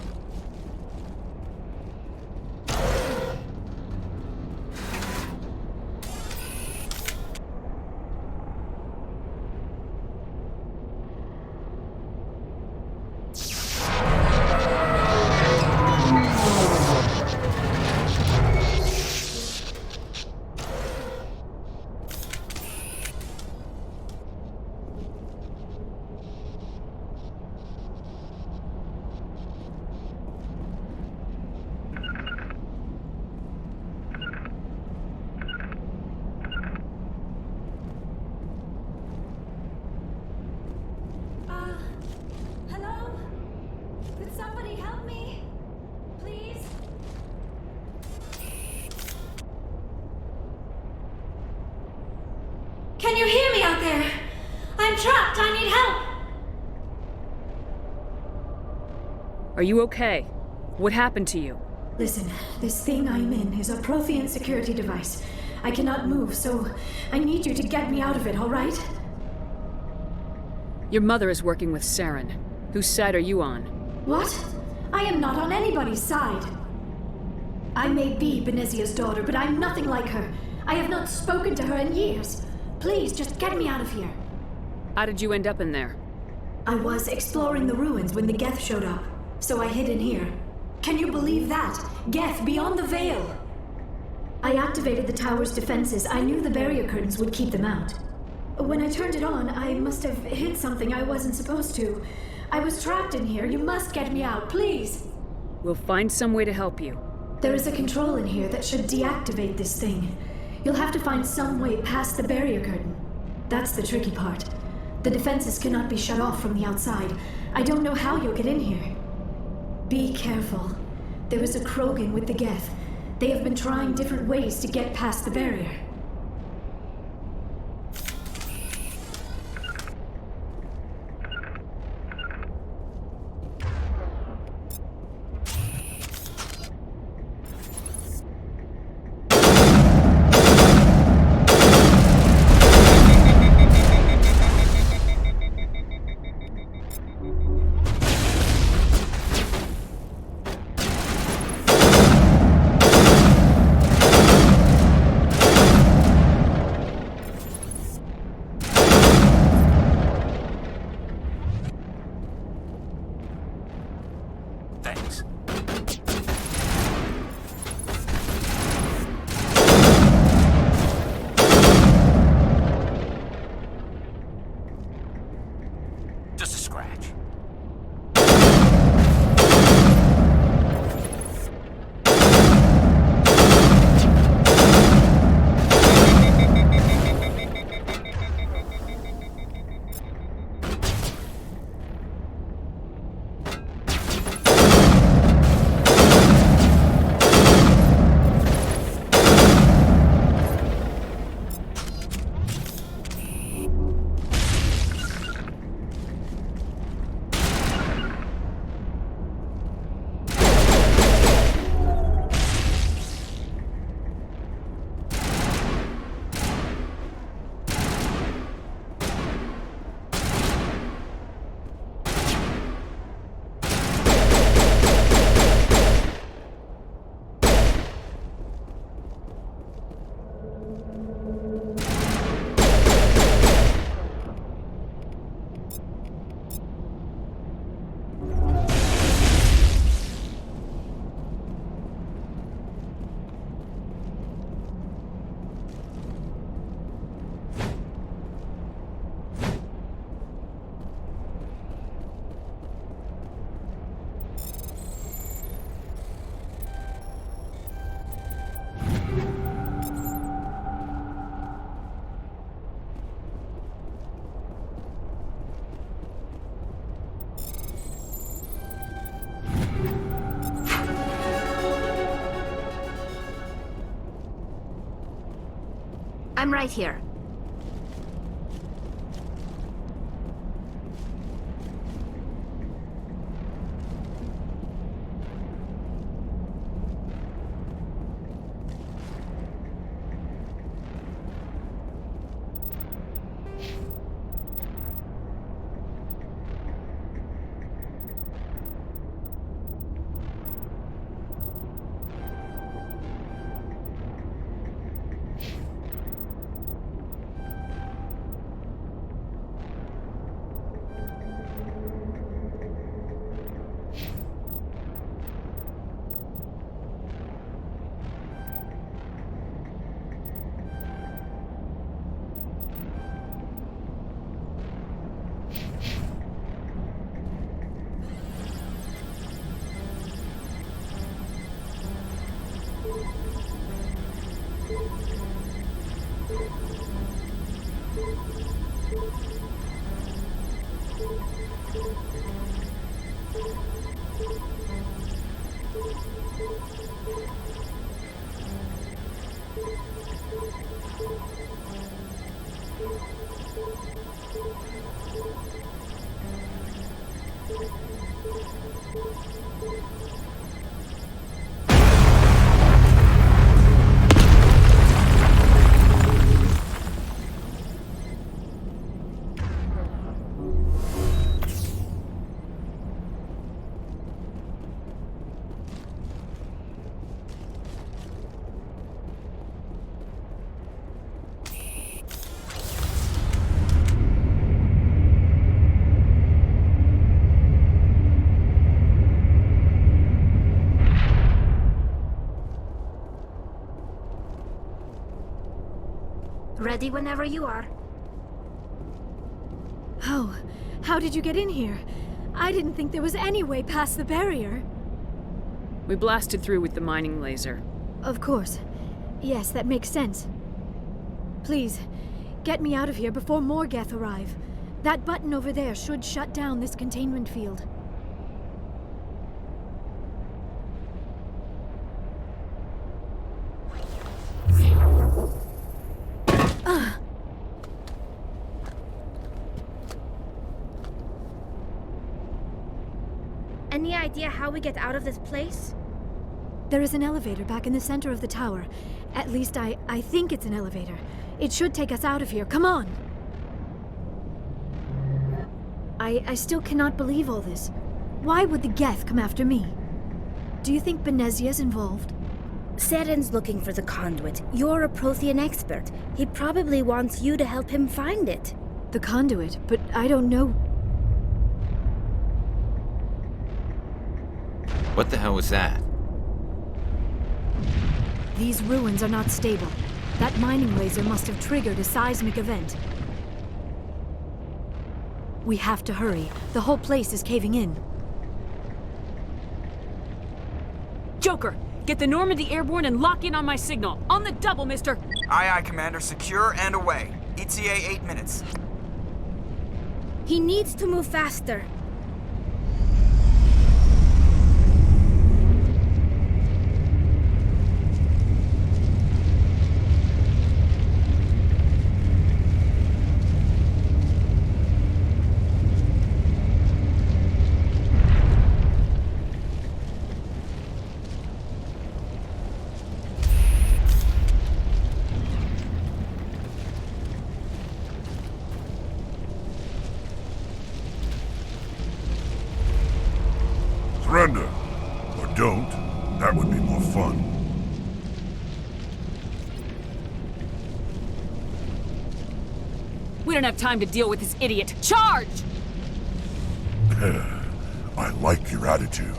Can you hear me out there? I'm trapped. I need help.
Are you okay? What happened to you?
Listen, this thing I'm in is a Prothean security device. I cannot move, so I need you to get me out of it, all right?
Your mother is working with Saren. Whose side are you on?
What? I am not on anybody's side. I may be Benezia's daughter, but I'm nothing like her. I have not spoken to her in years. Please, just get me out of here.
How did you end up in there?
I was exploring the ruins when the Geth showed up, so I hid in here. Can you believe that? Geth, beyond the veil! I activated the tower's defenses. I knew the barrier curtains would keep them out. When I turned it on, I must have hit something I wasn't supposed to. I was trapped in here. You must get me out, please!
We'll find some way to help you.
There is a control in here that should deactivate this thing. You'll have to find some way past the barrier curtain. That's the tricky part. The defenses cannot be shut off from the outside. I don't know how you'll get in here. Be careful. There is a Krogan with the Geth. They have been trying different ways to get past the barrier.
Thanks. Just a scratch.
I'm right here. ready whenever you are.
Oh, how did you get in here? I didn't think there was any way past the barrier.
We blasted through with the mining laser.
Of course. Yes, that makes sense. Please, get me out of here before more Geth arrive. That button over there should shut down this containment field.
Any idea how we get out of this place?
There is an elevator back in the center of the tower. At least I think it's an elevator. It should take us out of here. Come on! I still cannot believe all this. Why would the Geth come after me? Do you think Benezia's involved?
Saren's looking for the conduit. You're a Prothean expert. He probably wants you to help him find it.
The conduit? But I don't know.
What the hell was that?
These ruins are not stable. That mining laser must have triggered a seismic event. We have to hurry. The whole place is caving in.
Joker, get the Normandy airborne and lock in on my signal. On the double, mister!
Aye, aye, Commander. Secure and away. ETA 8 minutes.
He needs to move faster.
Surrender. Or don't. That would be more fun.
We don't have time to deal with this idiot. Charge!
I like your attitude.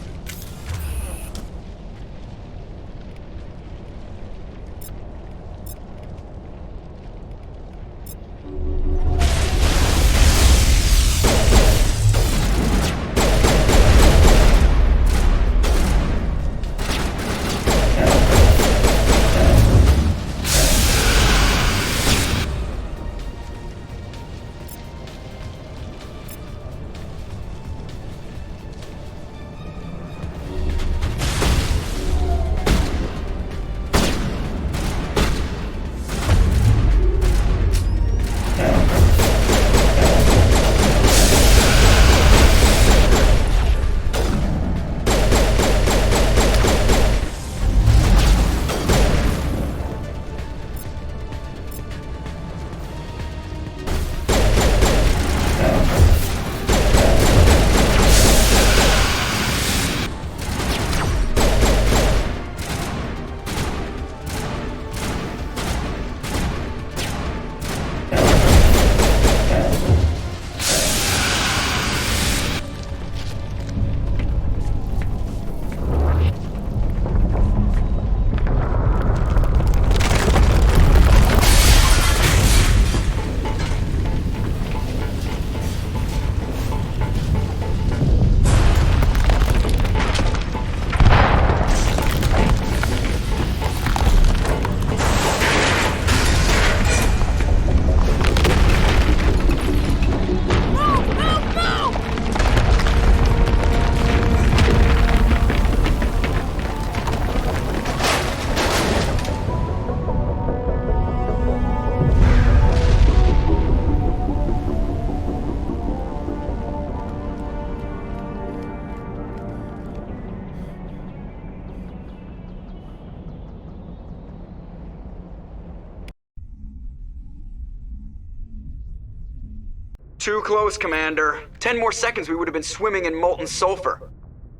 Too close, Commander. 10 more seconds we would have been swimming in molten sulfur.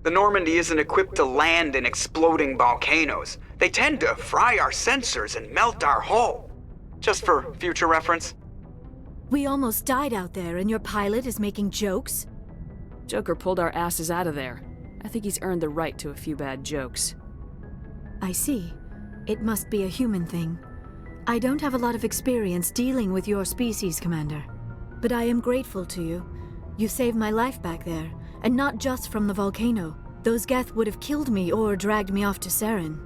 The Normandy isn't equipped to land in exploding volcanoes. They tend to fry our sensors and melt our hull. Just for future reference.
We almost died out there, and your pilot is making jokes?
Joker pulled our asses out of there. I think he's earned the right to a few bad jokes.
I see. It must be a human thing. I don't have a lot of experience dealing with your species, Commander. But I am grateful to you. You saved my life back there, and not just from the volcano. Those Geth would have killed me or dragged me off to Saren.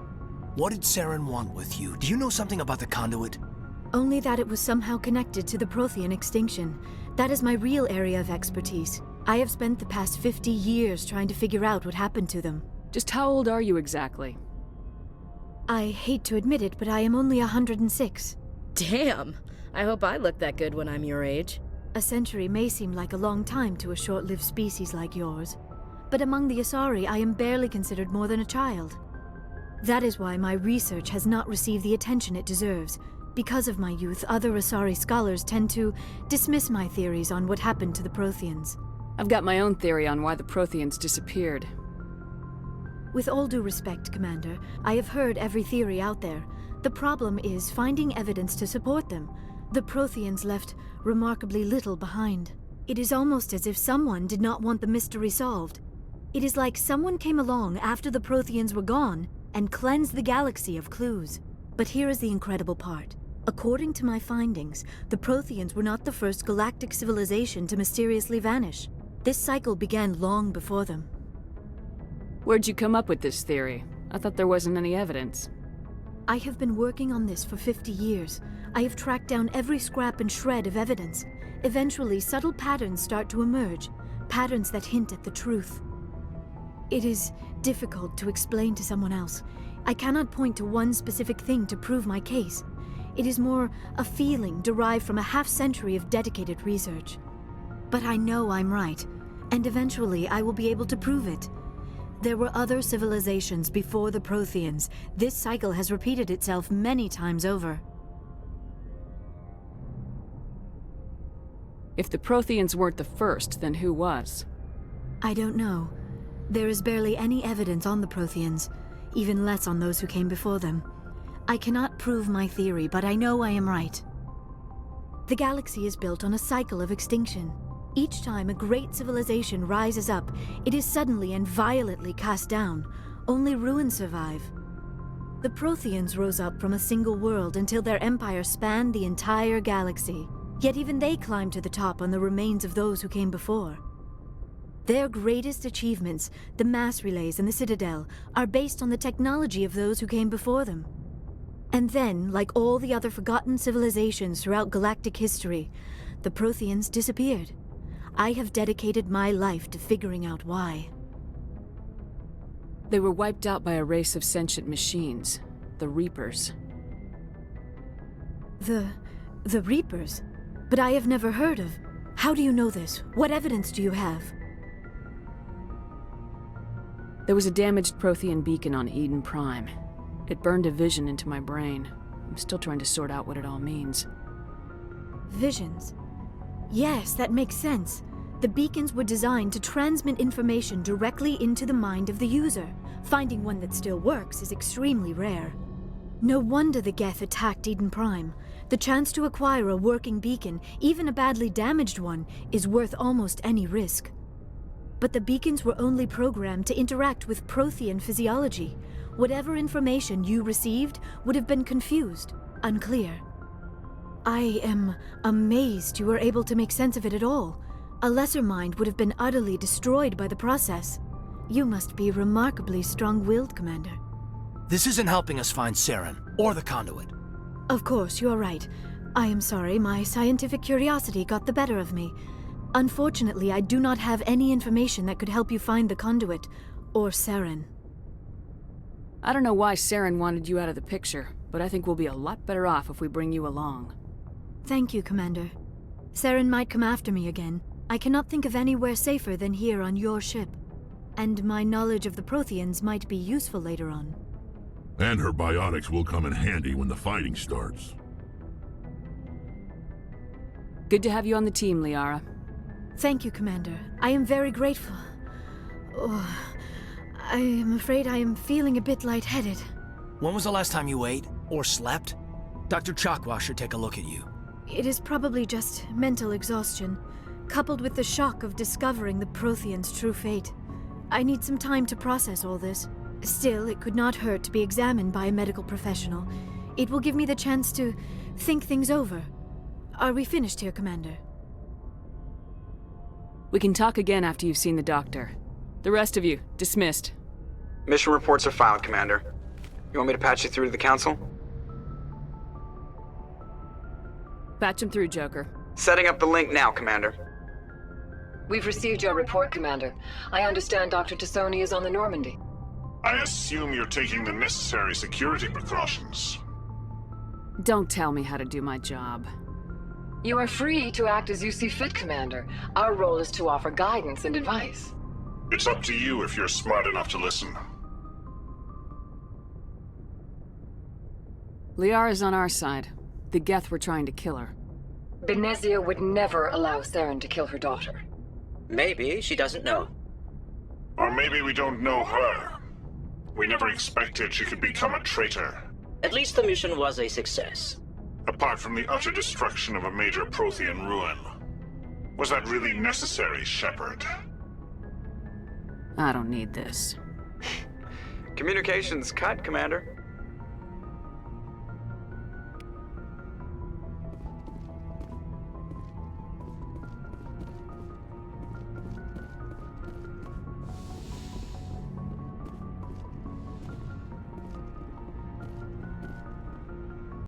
What did Saren want with you? Do you know something about the conduit?
Only that it was somehow connected to the Prothean extinction. That is my real area of expertise. I have spent the past 50 years trying to figure out what happened to them.
Just how old are you exactly?
I hate to admit it, but I am only 106.
Damn! I hope I look that good when I'm your age.
A century may seem like a long time to a short-lived species like yours, but among the Asari I am barely considered more than a child. That is why my research has not received the attention it deserves. Because of my youth, other Asari scholars tend to dismiss my theories on what happened to the Protheans.
I've got my own theory on why the Protheans disappeared.
With all due respect, Commander, I have heard every theory out there. The problem is finding evidence to support them. The Protheans left remarkably little behind. It is almost as if someone did not want the mystery solved. It is like someone came along after the Protheans were gone and cleansed the galaxy of clues. But here is the incredible part. According to my findings, the Protheans were not the first galactic civilization to mysteriously vanish. This cycle began long before them.
Where'd you come up with this theory? I thought there wasn't any evidence.
I have been working on this for 50 years. I have tracked down every scrap and shred of evidence. Eventually, subtle patterns start to emerge, patterns that hint at the truth. It is difficult to explain to someone else. I cannot point to one specific thing to prove my case. It is more a feeling derived from a half-century of dedicated research. But I know I'm right, and eventually I will be able to prove it. There were other civilizations before the Protheans. This cycle has repeated itself many times over.
If the Protheans weren't the first, then who was?
I don't know. There is barely any evidence on the Protheans, even less on those who came before them. I cannot prove my theory, but I know I am right. The galaxy is built on a cycle of extinction. Each time a great civilization rises up, it is suddenly and violently cast down. Only ruins survive. The Protheans rose up from a single world until their empire spanned the entire galaxy. Yet even they climbed to the top on the remains of those who came before. Their greatest achievements, the mass relays and the Citadel, are based on the technology of those who came before them. And then, like all the other forgotten civilizations throughout galactic history, the Protheans disappeared. I have dedicated my life to figuring out why.
They were wiped out by a race of sentient machines, the Reapers.
The Reapers? But I have never heard of. How do you know this? What evidence do you have?
There was a damaged Prothean beacon on Eden Prime. It burned a vision into my brain. I'm still trying to sort out what it all means.
Visions? Yes, that makes sense. The beacons were designed to transmit information directly into the mind of the user. Finding one that still works is extremely rare. No wonder the Geth attacked Eden Prime. The chance to acquire a working beacon, even a badly damaged one, is worth almost any risk. But the beacons were only programmed to interact with Prothean physiology. Whatever information you received would have been confused, unclear. I am amazed you were able to make sense of it at all. A lesser mind would have been utterly destroyed by the process. You must be remarkably strong-willed, Commander.
This isn't helping us find Saren, or the conduit.
Of course, you are right. I am sorry, my scientific curiosity got the better of me. Unfortunately, I do not have any information that could help you find the conduit, or Saren.
I don't know why Saren wanted you out of the picture, but I think we'll be a lot better off if we bring you along.
Thank you, Commander. Saren might come after me again. I cannot think of anywhere safer than here on your ship. And my knowledge of the Protheans might be useful later on.
And her biotics will come in handy when the fighting starts.
Good to have you on the team, Liara.
Thank you, Commander. I am very grateful. Oh, I am afraid I am feeling a bit lightheaded.
When was the last time you ate, or slept? Dr. Chakwa should take a look at you.
It is probably just mental exhaustion, coupled with the shock of discovering the Protheans' true fate. I need some time to process all this. Still, it could not hurt to be examined by a medical professional. It will give me the chance to think things over. Are we finished here, Commander?
We can talk again after you've seen the doctor. The rest of you, dismissed.
Mission reports are filed, Commander. You want me to patch you through to the Council?
Patch him through, Joker.
Setting up the link now, Commander.
We've received your report, Commander. I understand Dr. Tassoni is on the Normandy.
I assume you're taking the necessary security precautions.
Don't tell me how to do my job.
You are free to act as you see fit, Commander. Our role is to offer guidance and advice.
It's up to you if you're smart enough to listen.
Liara's on our side. The Geth were trying to kill her.
Benezia would never allow Saren to kill her daughter.
Maybe she doesn't know.
Or maybe we don't know her. We never expected she could become a traitor.
At least the mission was a success.
Apart from the utter destruction of a major Prothean ruin. Was that really necessary, Shepard?
I don't need this.
Communications cut, Commander.